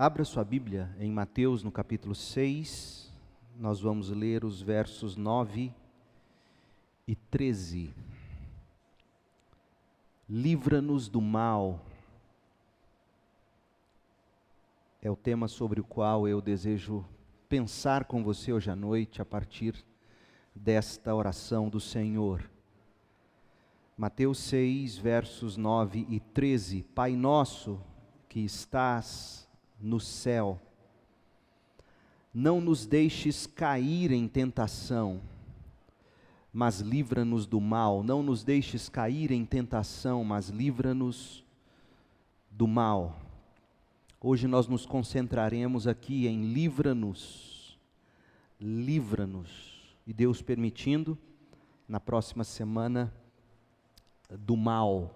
Abra sua Bíblia em Mateus, no capítulo 6, nós vamos ler os versos 9 e 13. Livra-nos do mal, é o tema sobre o qual eu desejo pensar com você hoje à noite, a partir desta oração do Senhor. Mateus 6, versos 9 e 13. Pai nosso que estás no céu, não nos deixes cair em tentação, mas livra-nos do mal. Não nos deixes cair em tentação, mas livra-nos do mal. Hoje nós nos concentraremos aqui em livra-nos, livra-nos, e Deus permitindo, na próxima semana, do mal.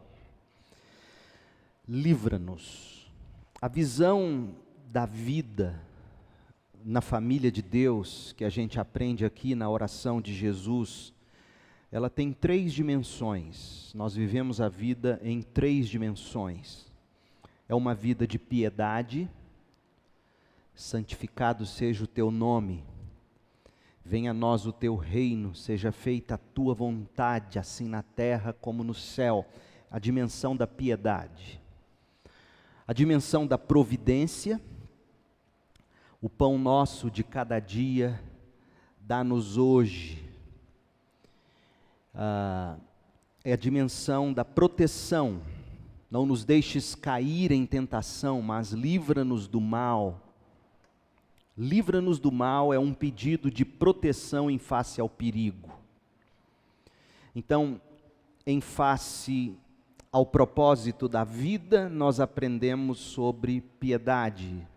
Livra-nos. A visão da vida na família de Deus, que a gente aprende aqui na oração de Jesus, ela tem 3 dimensões. Nós vivemos a vida em 3 dimensões. É uma vida de piedade, santificado seja o teu nome, venha a nós o teu reino, seja feita a tua vontade, assim na terra como no céu. A dimensão da piedade. A dimensão da providência, o pão nosso de cada dia, dá-nos hoje. É a dimensão da proteção, não nos deixes cair em tentação, mas livra-nos do mal. Livra-nos do mal é um pedido de proteção em face ao perigo. Então, em face ao propósito da vida, nós aprendemos sobre piedade.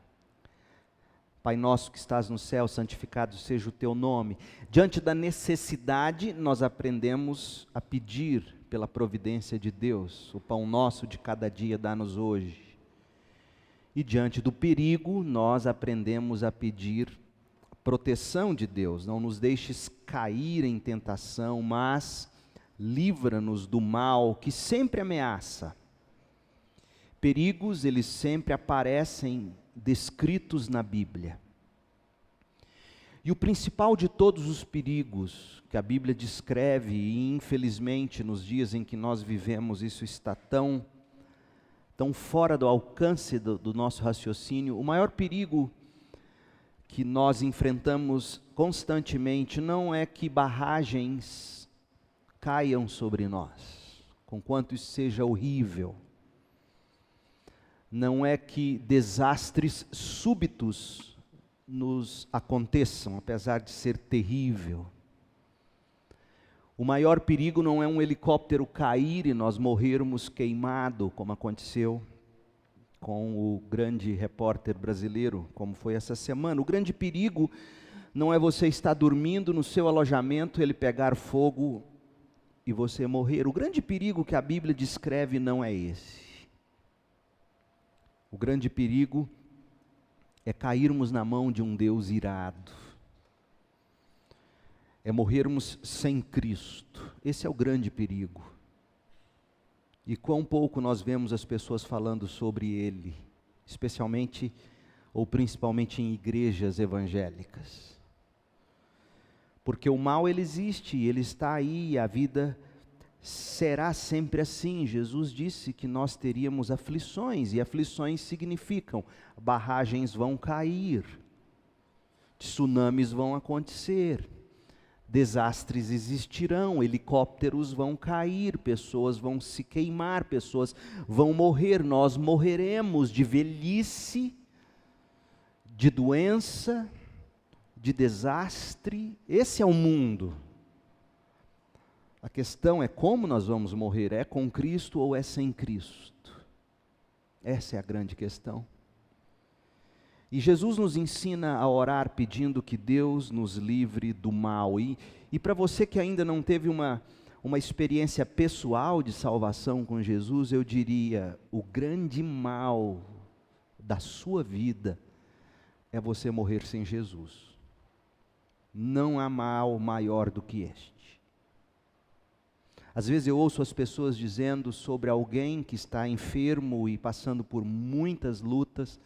Pai nosso que estás no céu, santificado seja o teu nome. Diante da necessidade, nós aprendemos a pedir pela providência de Deus. O pão nosso de cada dia dá-nos hoje. E diante do perigo, nós aprendemos a pedir proteção de Deus. Não nos deixes cair em tentação, mas livra-nos do mal que sempre ameaça. Perigos, eles sempre aparecem descritos na Bíblia. E o principal de todos os perigos que a Bíblia descreve, e infelizmente nos dias em que nós vivemos isso está tão fora do alcance do nosso raciocínio, o maior perigo que nós enfrentamos constantemente não é que barragens caiam sobre nós, conquanto isso seja horrível. Não é que desastres súbitos nos aconteçam, apesar de ser terrível. O maior perigo não é um helicóptero cair e nós morrermos queimado, como aconteceu com o grande repórter brasileiro, como foi essa semana. O grande perigo não é você estar dormindo no seu alojamento, ele pegar fogo e você morrer. O grande perigo que a Bíblia descreve não é esse. O grande perigo é cairmos na mão de um Deus irado. É morrermos sem Cristo. Esse é o grande perigo. E quão pouco nós vemos as pessoas falando sobre Ele, especialmente ou principalmente em igrejas evangélicas. Porque o mal ele existe, ele está aí, e a vida será sempre assim. Jesus disse que nós teríamos aflições, e aflições significam barragens vão cair, tsunamis vão acontecer, desastres existirão, helicópteros vão cair, pessoas vão se queimar, pessoas vão morrer, nós morreremos de velhice, de doença, de desastre. Esse é o mundo. A questão é como nós vamos morrer, é com Cristo ou é sem Cristo? Essa é a grande questão. E Jesus nos ensina a orar pedindo que Deus nos livre do mal. E para você que ainda não teve uma experiência pessoal de salvação com Jesus, eu diria, o grande mal da sua vida é você morrer sem Jesus. Não há mal maior do que este. Às vezes eu ouço as pessoas dizendo sobre alguém que está enfermo e passando por muitas lutas,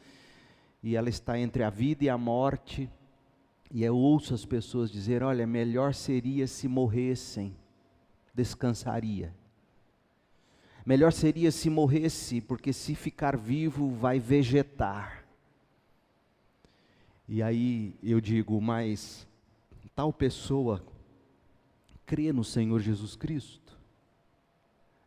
e ela está entre a vida e a morte, e eu ouço as pessoas dizer: olha, melhor seria se morressem, descansaria. Melhor seria se morresse, porque se ficar vivo vai vegetar. E aí eu digo: mas tal pessoa crê no Senhor Jesus Cristo?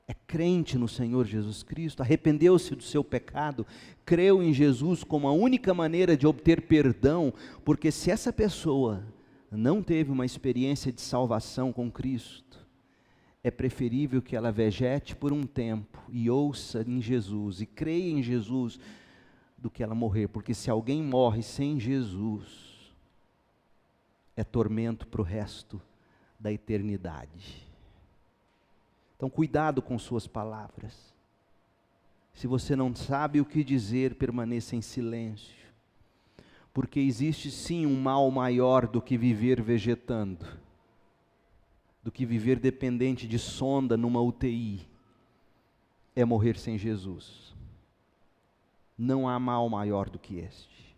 É crente no Senhor Jesus Cristo? Arrependeu-se do seu pecado? Creu em Jesus como a única maneira de obter perdão? Porque se essa pessoa não teve uma experiência de salvação com Cristo, é preferível que ela vegete por um tempo e ouça em Jesus e creia em Jesus, do que ela morrer. Porque se alguém morre sem Jesus, é tormento para o resto da eternidade. Então cuidado com suas palavras. Se você não sabe o que dizer, permaneça em silêncio. Porque existe sim um mal maior do que viver vegetando, do que viver dependente de sonda numa UTI, é morrer sem Jesus. Não há mal maior do que este.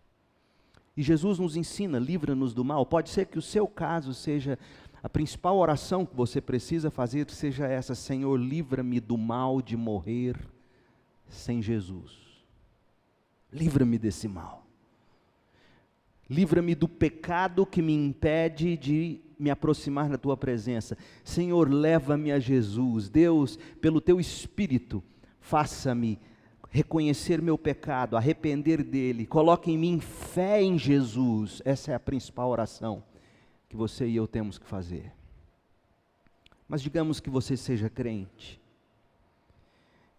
E Jesus nos ensina: livra-nos do mal. Pode ser que o seu caso seja, a principal oração que você precisa fazer seja essa: Senhor, livra-me do mal de morrer sem Jesus. Livra-me desse mal. Livra-me do pecado que me impede de me aproximar da tua presença. Senhor, leva-me a Jesus. Deus, pelo teu Espírito, faça-me reconhecer meu pecado, arrepender dele, coloque em mim fé em Jesus. Essa é a principal oração que você e eu temos que fazer. Mas digamos que você seja crente,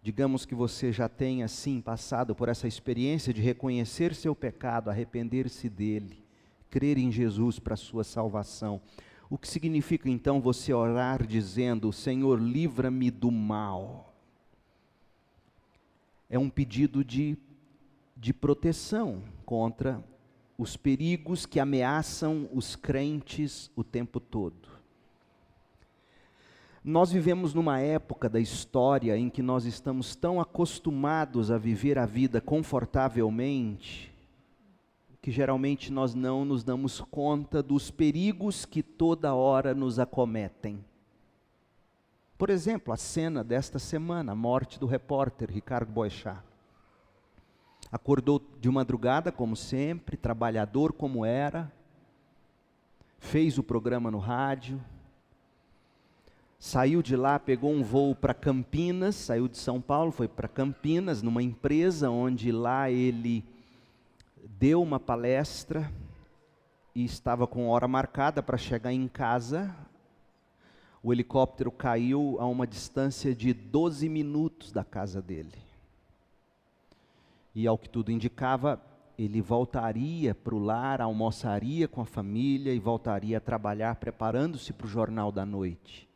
digamos que você já tenha sim passado por essa experiência de reconhecer seu pecado, arrepender-se dele, crer em Jesus para a sua salvação. O que significa então você orar dizendo: Senhor, livra-me do mal? É um pedido de proteção contra os perigos que ameaçam os crentes o tempo todo. Nós vivemos numa época da história em que nós estamos tão acostumados a viver a vida confortavelmente, que geralmente nós não nos damos conta dos perigos que toda hora nos acometem. Por exemplo, a cena desta semana, a morte do repórter Ricardo Boechat. Acordou de madrugada, como sempre, trabalhador como era, fez o programa no rádio, saiu de lá, pegou um voo para Campinas, saiu de São Paulo, foi para Campinas, numa empresa onde lá ele deu uma palestra e estava com hora marcada para chegar em casa. O helicóptero caiu a uma distância de 12 minutos da casa dele. E ao que tudo indicava, ele voltaria para o lar, almoçaria com a família e voltaria a trabalhar, preparando-se para o jornal da noite.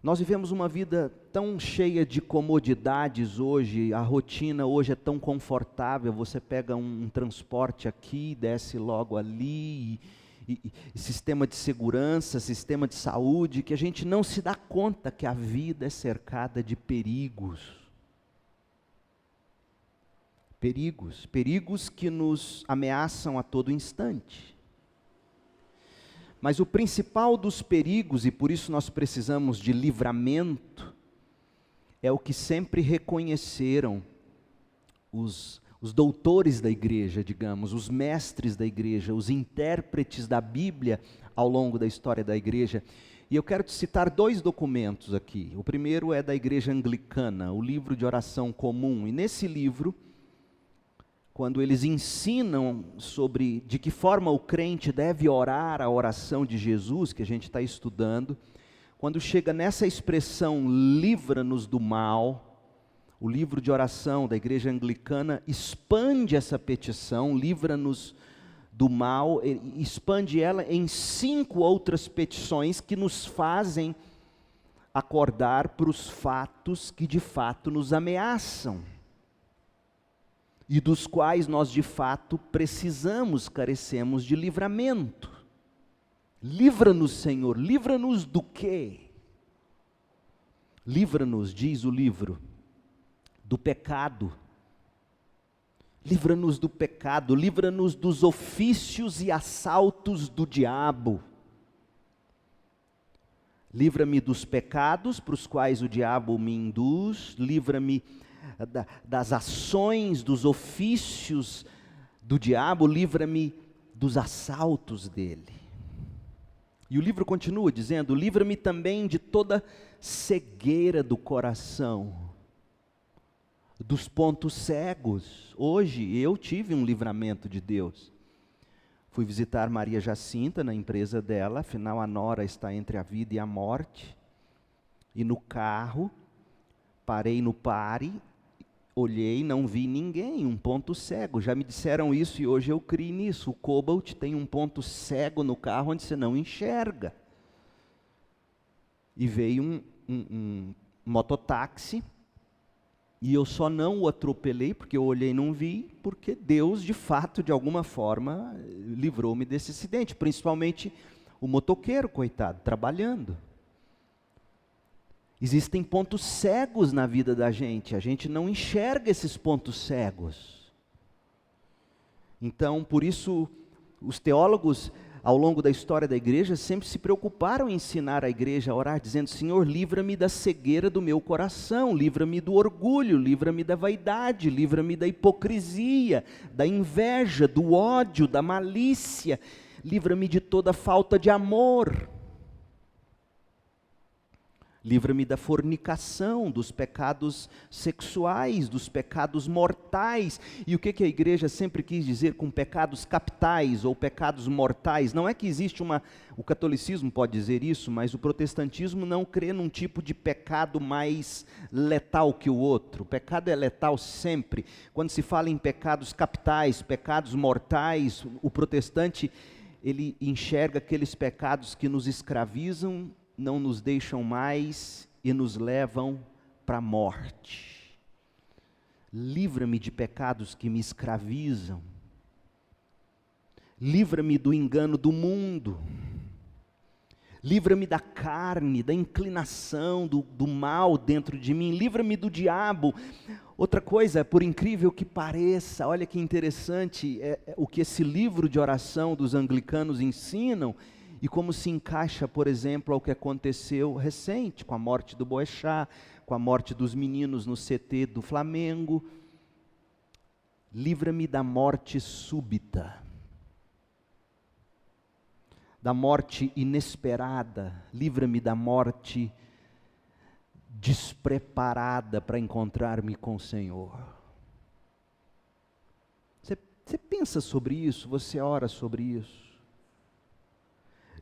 Nós vivemos uma vida tão cheia de comodidades hoje, a rotina hoje é tão confortável, você pega um transporte aqui, desce logo ali, e sistema de segurança, sistema de saúde, que a gente não se dá conta que a vida é cercada de perigos. Perigos que nos ameaçam a todo instante. Mas o principal dos perigos, e por isso nós precisamos de livramento, é o que sempre reconheceram os doutores da igreja, digamos, os mestres da igreja, os intérpretes da Bíblia ao longo da história da igreja. E eu quero te citar 2 documentos aqui. O primeiro é da igreja anglicana, o livro de oração comum. E nesse livro, quando eles ensinam sobre de que forma o crente deve orar a oração de Jesus, que a gente está estudando, quando chega nessa expressão, livra-nos do mal, o livro de oração da igreja anglicana expande essa petição, livra-nos do mal, expande ela em 5 outras petições que nos fazem acordar para os fatos que de fato nos ameaçam e dos quais nós de fato precisamos, carecemos de livramento. Livra-nos, Senhor, livra-nos do quê? Livra-nos, diz o livro, do pecado, Livra-nos do pecado, livra-nos dos ofícios e assaltos do diabo. Livra-me dos pecados para os quais o diabo me induz, livra-me das ações, dos ofícios do diabo, livra-me dos assaltos dele. E o livro continua dizendo: livra-me também de toda cegueira do coração, dos pontos cegos. Hoje eu tive um livramento de Deus. Fui visitar Maria Jacinta na empresa dela, afinal a nora está entre a vida e a morte. E no carro, parei no pare, olhei, não vi ninguém, um ponto cego. Já me disseram isso e hoje eu criei nisso. O Cobalt tem um ponto cego no carro onde você não enxerga. E veio um mototáxi, e eu só não o atropelei, porque eu olhei e não vi, porque Deus, de fato, de alguma forma, livrou-me desse acidente. Principalmente o motoqueiro, coitado, trabalhando. Existem pontos cegos na vida da gente, a gente não enxerga esses pontos cegos. Então, por isso, os teólogos, ao longo da história da igreja, sempre se preocuparam em ensinar a igreja a orar, dizendo: Senhor, livra-me da cegueira do meu coração, livra-me do orgulho, livra-me da vaidade, livra-me da hipocrisia, da inveja, do ódio, da malícia, livra-me de toda falta de amor. Livra-me da fornicação, dos pecados sexuais, dos pecados mortais. E o que a igreja sempre quis dizer com pecados capitais ou pecados mortais? Não é que existe o catolicismo pode dizer isso, mas o protestantismo não crê num tipo de pecado mais letal que o outro. O pecado é letal sempre. Quando se fala em pecados capitais, pecados mortais, o protestante, ele enxerga aqueles pecados que nos escravizam, não nos deixam mais e nos levam para a morte. Livra-me de pecados que me escravizam. Livra-me do engano do mundo. Livra-me da carne, da inclinação, do mal dentro de mim. Livra-me do diabo. Outra coisa, por incrível que pareça, olha que interessante, o que esse livro de oração dos anglicanos ensinam, e como se encaixa, por exemplo, ao que aconteceu recente, com a morte do Boechat, com a morte dos meninos no CT do Flamengo. Livra-me da morte súbita, da morte inesperada, livra-me da morte despreparada para encontrar-me com o Senhor. Você pensa sobre isso, você ora sobre isso.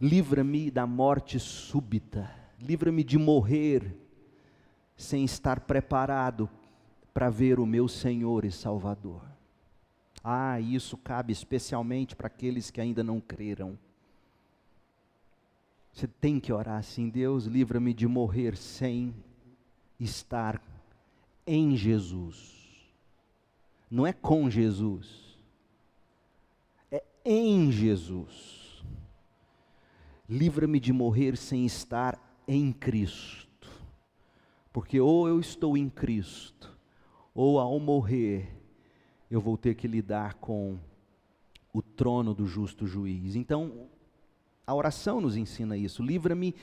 Livra-me da morte súbita, livra-me de morrer sem estar preparado para ver o meu Senhor e Salvador. Isso cabe especialmente para aqueles que ainda não creram. Você tem que orar assim: Deus, livra-me de morrer sem estar em Jesus. Não é com Jesus, é em Jesus. Livra-me de morrer sem estar em Cristo, porque ou eu estou em Cristo, ou ao morrer, eu vou ter que lidar com o trono do justo juiz. Então, a oração nos ensina isso: livra-me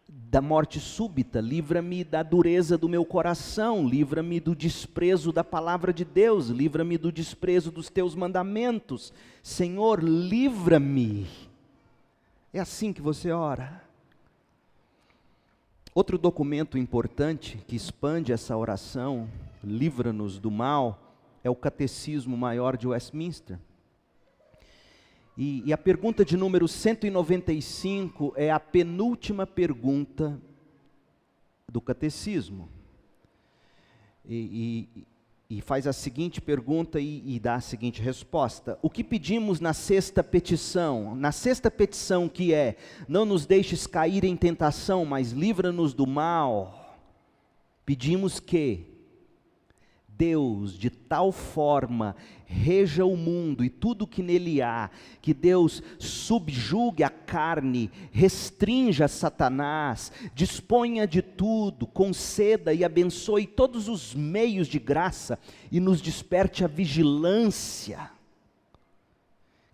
da morte súbita, livra-me da dureza do meu coração, livra-me do desprezo da palavra de Deus, livra-me do desprezo dos teus mandamentos. Senhor, livra-me. É assim que você ora. Outro documento importante que expande essa oração, livra-nos do mal, é o Catecismo Maior de Westminster. E a pergunta de número 195 é a penúltima pergunta do Catecismo. E faz a seguinte pergunta e dá a seguinte resposta: o que pedimos na sexta petição? Na sexta petição, que é: não nos deixes cair em tentação, mas livra-nos do mal. Pedimos que Deus de tal forma reja o mundo e tudo que nele há, que Deus subjugue a carne, restrinja Satanás, disponha de tudo, conceda e abençoe todos os meios de graça e nos desperte a vigilância.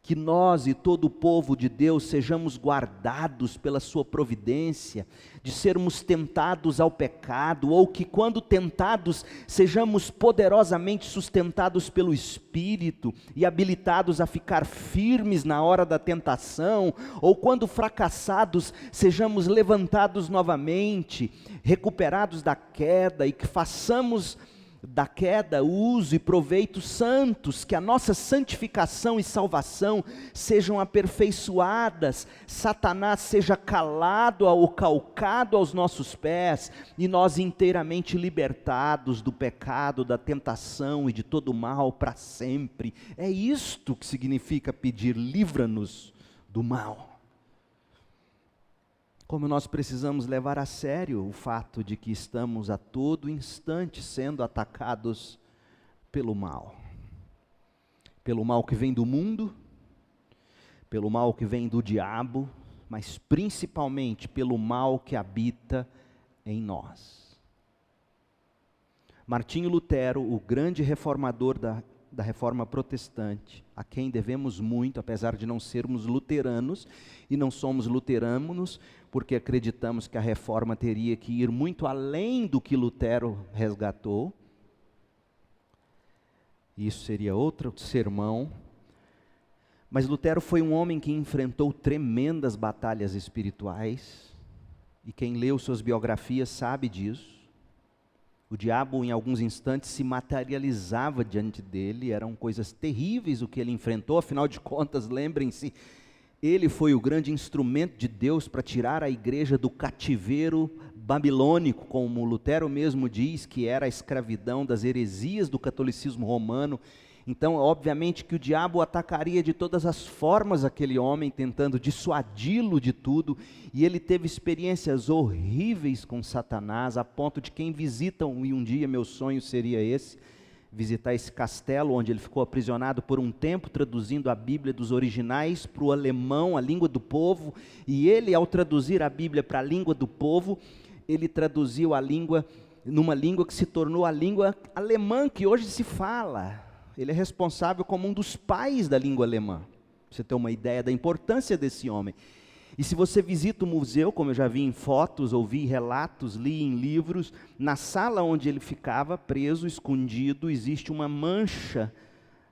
Que nós e todo o povo de Deus sejamos guardados pela sua providência, de sermos tentados ao pecado, ou que quando tentados, sejamos poderosamente sustentados pelo Espírito e habilitados a ficar firmes na hora da tentação, ou quando fracassados, sejamos levantados novamente, recuperados da queda, e que façamos da queda uso e proveito santos, que a nossa santificação e salvação sejam aperfeiçoadas, Satanás seja calado ou calcado aos nossos pés, e nós inteiramente libertados do pecado, da tentação e de todo o mal para sempre. É isto que significa pedir: livra-nos do mal. Como nós precisamos levar a sério o fato de que estamos a todo instante sendo atacados pelo mal. Pelo mal que vem do mundo, pelo mal que vem do diabo, mas principalmente pelo mal que habita em nós. Martinho Lutero, o grande reformador da reforma protestante, a quem devemos muito, apesar de não sermos luteranos, e não somos luteranos porque acreditamos que a reforma teria que ir muito além do que Lutero resgatou. Isso seria outro sermão. Mas Lutero foi um homem que enfrentou tremendas batalhas espirituais, e quem leu suas biografias sabe disso. O diabo em alguns instantes se materializava diante dele, eram coisas terríveis o que ele enfrentou, afinal de contas, lembrem-se, ele foi o grande instrumento de Deus para tirar a igreja do cativeiro babilônico, como Lutero mesmo diz, que era a escravidão das heresias do catolicismo romano. Então, obviamente que o diabo atacaria de todas as formas aquele homem, tentando dissuadi-lo de tudo, e ele teve experiências horríveis com Satanás, a ponto de quem visita, e um dia meu sonho seria esse, visitar esse castelo onde ele ficou aprisionado por um tempo, traduzindo a Bíblia dos originais para o alemão, a língua do povo, e ele, ao traduzir a Bíblia para a língua do povo, ele traduziu a língua, numa língua que se tornou a língua alemã, que hoje se fala. Ele é responsável como um dos pais da língua alemã, pra você ter uma ideia da importância desse homem. E se você visita o museu, como eu já vi em fotos, ouvi relatos, li em livros, na sala onde ele ficava preso, escondido, existe uma mancha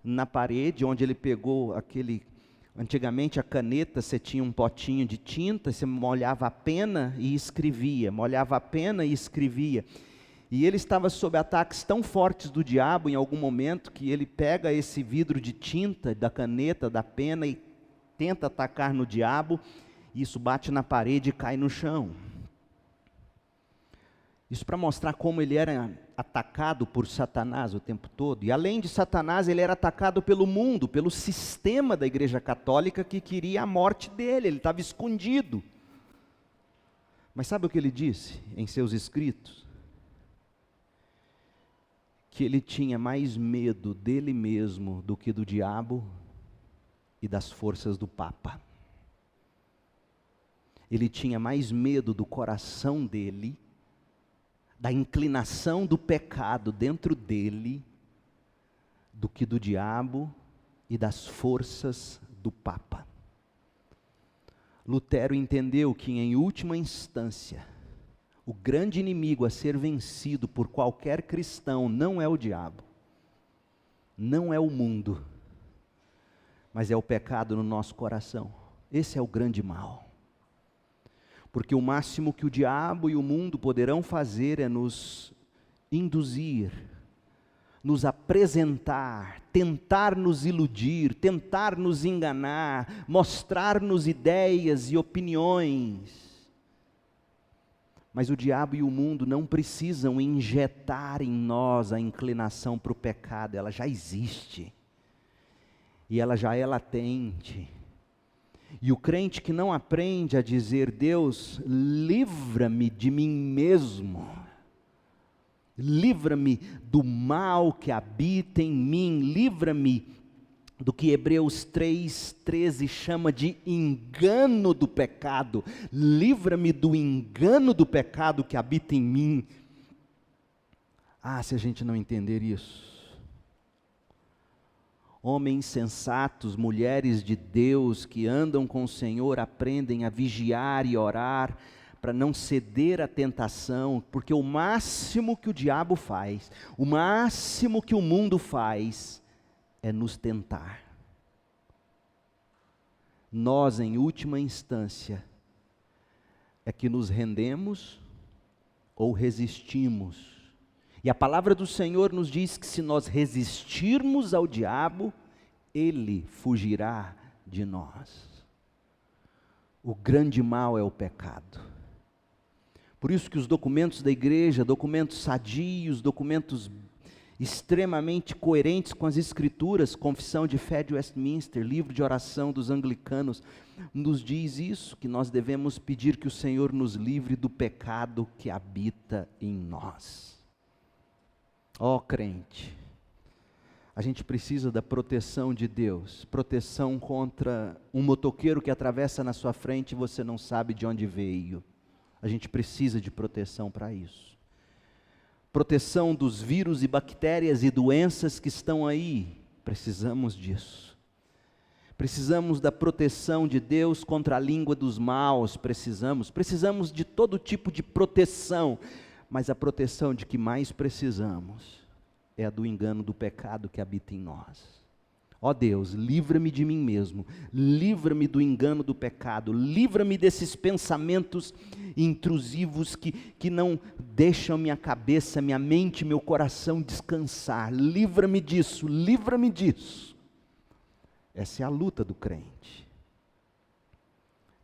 na parede, onde ele pegou antigamente a caneta, você tinha um potinho de tinta, você molhava a pena e escrevia, molhava a pena e escrevia. E ele estava sob ataques tão fortes do diabo em algum momento, que ele pega esse vidro de tinta, da caneta, da pena, e tenta atacar no diabo. Isso bate na parede e cai no chão. Isso para mostrar como ele era atacado por Satanás o tempo todo. E além de Satanás, ele era atacado pelo mundo, pelo sistema da Igreja Católica que queria a morte dele. Ele estava escondido. Mas sabe o que ele disse em seus escritos? Que ele tinha mais medo dele mesmo do que do diabo e das forças do Papa. Ele tinha mais medo do coração dele, da inclinação do pecado dentro dele, do que do diabo e das forças do Papa. Lutero entendeu que, em última instância, o grande inimigo a ser vencido por qualquer cristão não é o diabo, não é o mundo, mas é o pecado no nosso coração. Esse é o grande mal. Porque o máximo que o diabo e o mundo poderão fazer é nos induzir, nos apresentar, tentar nos iludir, tentar nos enganar, mostrar-nos ideias e opiniões. Mas o diabo e o mundo não precisam injetar em nós a inclinação para o pecado, ela já existe, e ela já é latente. E o crente que não aprende a dizer: Deus, livra-me de mim mesmo, livra-me do mal que habita em mim, livra-me do que Hebreus 3:13 chama de engano do pecado, livra-me do engano do pecado que habita em mim. Se a gente não entender isso, homens sensatos, mulheres de Deus que andam com o Senhor, aprendem a vigiar e orar, para não ceder à tentação, porque o máximo que o diabo faz, o máximo que o mundo faz, é nos tentar. Nós, em última instância, é que nos rendemos ou resistimos. E a palavra do Senhor nos diz que se nós resistirmos ao diabo, ele fugirá de nós. O grande mal é o pecado. Por isso que os documentos da igreja, documentos sadios, documentos extremamente coerentes com as Escrituras, Confissão de Fé de Westminster, livro de oração dos anglicanos, nos diz isso, que nós devemos pedir que o Senhor nos livre do pecado que habita em nós. Crente, a gente precisa da proteção de Deus, proteção contra um motoqueiro que atravessa na sua frente e você não sabe de onde veio. A gente precisa de proteção para isso. Proteção dos vírus e bactérias e doenças que estão aí, precisamos disso. Precisamos da proteção de Deus contra a língua dos maus, precisamos de todo tipo de proteção, mas a proteção de que mais precisamos é a do engano do pecado que habita em nós. Deus, livra-me de mim mesmo, livra-me do engano do pecado, livra-me desses pensamentos intrusivos que não deixam minha cabeça, minha mente, meu coração descansar, livra-me disso, livra-me disso. Essa é a luta do crente.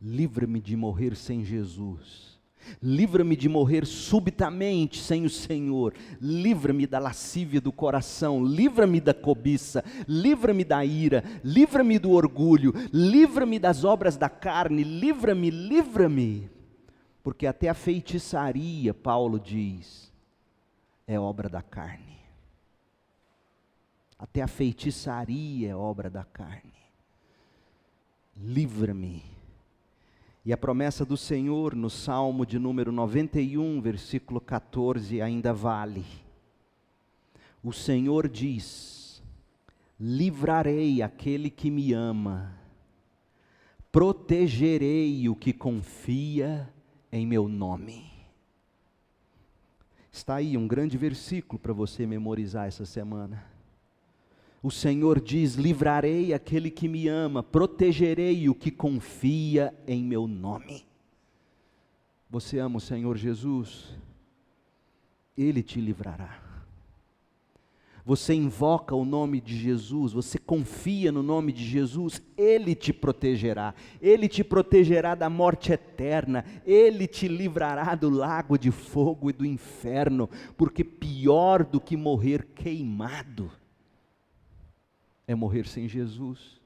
Livra-me de morrer sem Jesus, livra-me de morrer subitamente sem o Senhor, livra-me da lascívia do coração, livra-me da cobiça, livra-me da ira, livra-me do orgulho, livra-me das obras da carne, livra-me, porque até a feitiçaria, Paulo diz, é obra da carne. Até a feitiçaria é obra da carne. Livra-me. E a promessa do Senhor no Salmo de número 91, versículo 14, ainda vale. O Senhor diz: livrarei aquele que me ama, protegerei o que confia em meu nome. Está aí um grande versículo para você memorizar essa semana. O Senhor diz: livrarei aquele que me ama, protegerei o que confia em meu nome. Você ama o Senhor Jesus? Ele te livrará. Você invoca o nome de Jesus, você confia no nome de Jesus, Ele te protegerá. Ele te protegerá da morte eterna, Ele te livrará do lago de fogo e do inferno, porque pior do que morrer queimado é morrer sem Jesus.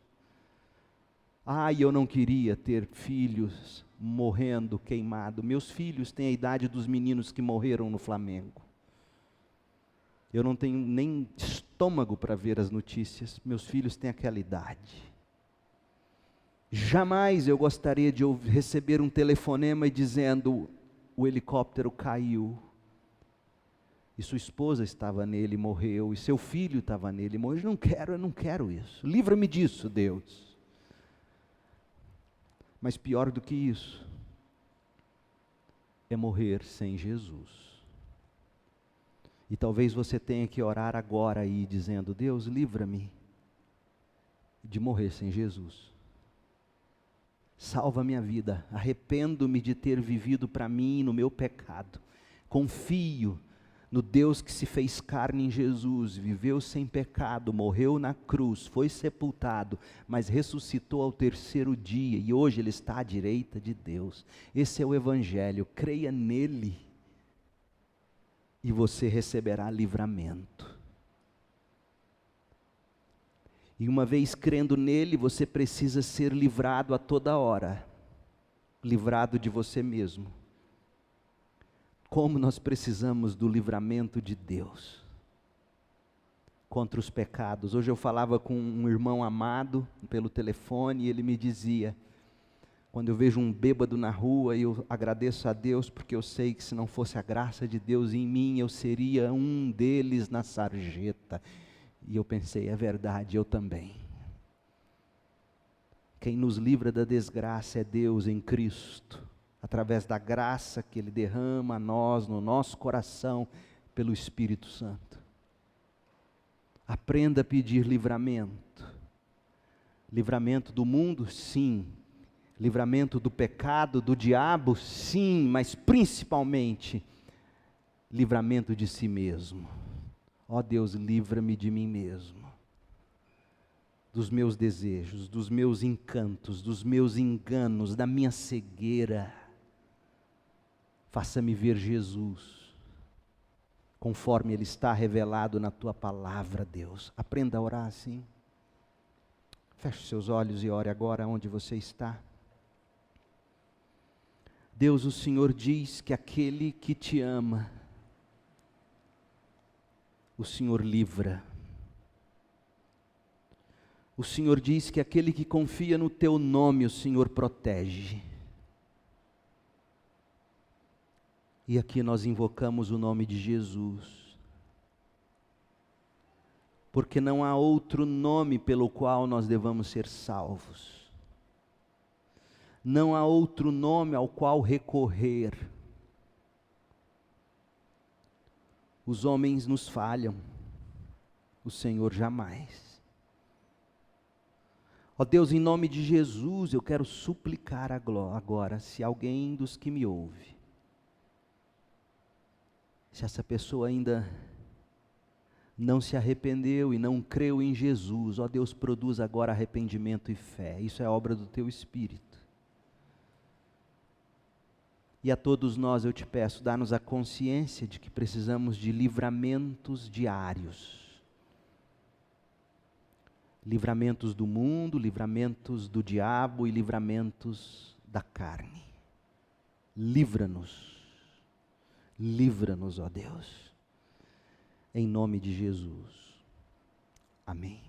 Eu não queria ter filhos morrendo queimado. Meus filhos têm a idade dos meninos que morreram no Flamengo. Eu não tenho nem estômago para ver as notícias. Meus filhos têm aquela idade. Jamais eu gostaria de receber um telefonema dizendo: o helicóptero caiu, e sua esposa estava nele e morreu, e seu filho estava nele e morreu. Eu não quero isso. Livra-me disso, Deus. Mas pior do que isso, é morrer sem Jesus. E talvez você tenha que orar agora aí, dizendo: Deus, livra-me de morrer sem Jesus. Salva minha vida, arrependo-me de ter vivido para mim no meu pecado. Confio no Deus que se fez carne em Jesus, viveu sem pecado, morreu na cruz, foi sepultado, mas ressuscitou ao terceiro dia, e hoje Ele está à direita de Deus. Esse é o Evangelho, creia nele, e você receberá livramento. E uma vez crendo nele, você precisa ser livrado a toda hora, livrado de você mesmo. Como nós precisamos do livramento de Deus contra os pecados. Hoje eu falava com um irmão amado pelo telefone e ele me dizia: quando eu vejo um bêbado na rua, eu agradeço a Deus porque eu sei que se não fosse a graça de Deus em mim, eu seria um deles na sarjeta. E eu pensei, é verdade, eu também. Quem nos livra da desgraça é Deus em Cristo, através da graça que Ele derrama a nós, no nosso coração, pelo Espírito Santo. Aprenda a pedir livramento. Livramento do mundo, sim. Livramento do pecado, do diabo, sim, mas principalmente, livramento de si mesmo. Ó Deus, livra-me de mim mesmo, dos meus desejos, dos meus encantos, dos meus enganos, da minha cegueira. Faça-me ver Jesus, conforme Ele está revelado na Tua palavra, Deus. Aprenda a orar assim. Feche seus olhos e ore agora onde você está. Deus, o Senhor diz que aquele que te ama, o Senhor livra. O Senhor diz que aquele que confia no teu nome, o Senhor protege. E aqui nós invocamos o nome de Jesus, porque não há outro nome pelo qual nós devamos ser salvos. Não há outro nome ao qual recorrer. Os homens nos falham, o Senhor jamais. Ó Deus, em nome de Jesus, eu quero suplicar agora, se alguém dos que me ouve, se essa pessoa ainda não se arrependeu e não creu em Jesus, ó Deus, produz agora arrependimento e fé. Isso é obra do Teu Espírito. E a todos nós eu te peço, dá-nos a consciência de que precisamos de livramentos diários. Livramentos do mundo, livramentos do diabo e livramentos da carne. Livra-nos, ó Deus, em nome de Jesus. Amém.